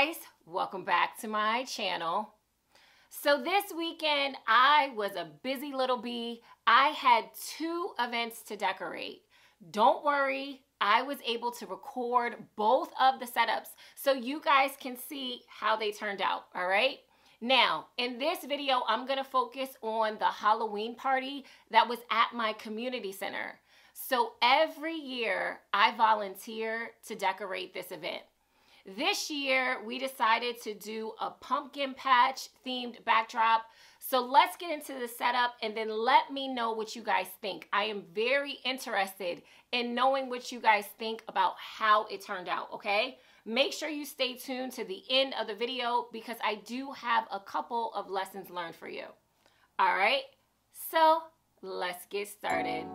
guys, welcome back to my channel. So this weekend I was a busy little bee. I had 2 events to decorate. Don't worry, I was able to record both of the setups so you guys can see how they turned out, all right? Now, in this video, I'm gonna focus on the Halloween party that was at my community center. So every year I volunteer to decorate this event. This year, we decided to do a pumpkin patch themed backdrop. So let's get into the setup and then let me know what you guys think. I am very interested in knowing what you guys think about how it turned out, okay? Make sure you stay tuned to the end of the video because I do have a couple of lessons learned for you. All right, so let's get started.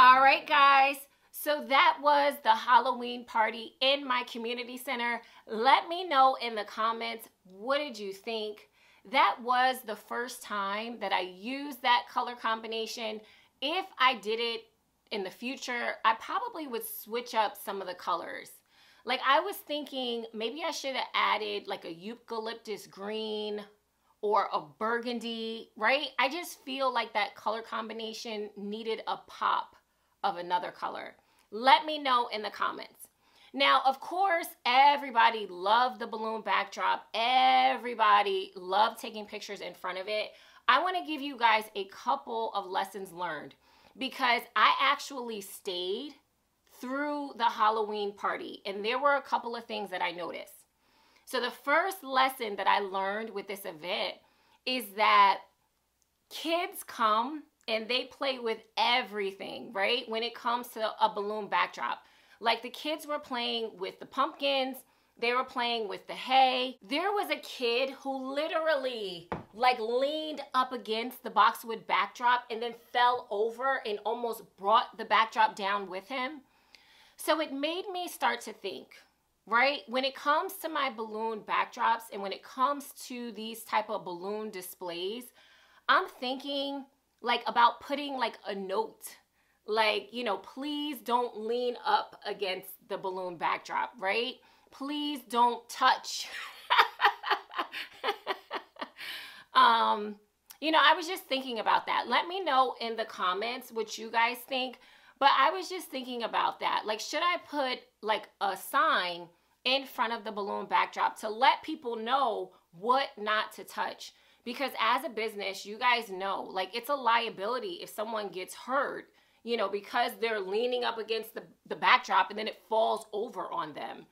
All right, guys. So that was the Halloween party in my community center. Let me know in the comments, what did you think? That was the first time that I used that color combination. If I did it in the future, I probably would switch up some of the colors. Like I was thinking maybe I should have added like a eucalyptus green or a burgundy, right? I just feel like that color combination needed a pop of another color. Let me know in the comments. Now, of course, everybody loved the balloon backdrop. Everybody loved taking pictures in front of it. I want to give you guys a couple of lessons learned because I actually stayed through the Halloween party and there were a couple of things that I noticed. So the first lesson that I learned with this event is that kids come and they play with everything, right? When it comes to a balloon backdrop. Like the kids were playing with the pumpkins, they were playing with the hay. There was a kid who literally like leaned up against the boxwood backdrop and then fell over and almost brought the backdrop down with him. So it made me start to think, right? When it comes to my balloon backdrops and when it comes to these type of balloon displays, I'm thinking like about putting like a note, like, you know, please don't lean up against the balloon backdrop, right? Please don't touch. You know, I was just thinking about that. Let me know in the comments what you guys think. But I was just thinking about that. Like, should I put like a sign in front of the balloon backdrop to let people know what not to touch? Because as a business, you guys know, like it's a liability if someone gets hurt, you know, because they're leaning up against the backdrop and then it falls over on them.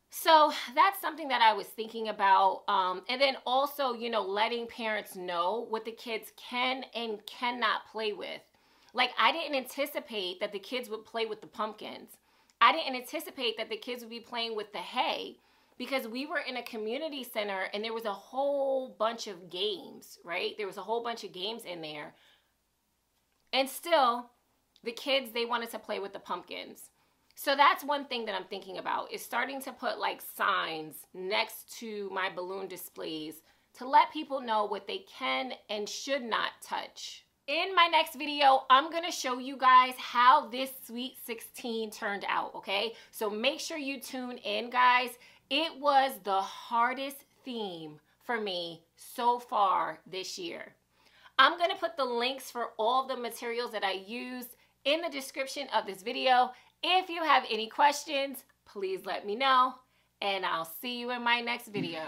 So that's something that I was thinking about. And then also, you know, letting parents know what the kids can and cannot play with. Like I didn't anticipate that the kids would play with the pumpkins. I didn't anticipate that the kids would be playing with the hay. Because we were in a community center and there was a whole bunch of games, right? There was a whole bunch of games in there. And still, the kids, they wanted to play with the pumpkins. So that's one thing that I'm thinking about is starting to put like signs next to my balloon displays to let people know what they can and should not touch. In my next video, I'm going to show you guys how this Sweet 16 turned out, okay? So make sure you tune in, guys. It was the hardest theme for me so far this year. I'm going to put the links for all the materials that I used in the description of this video. If you have any questions, please let me know, and I'll see you in my next video.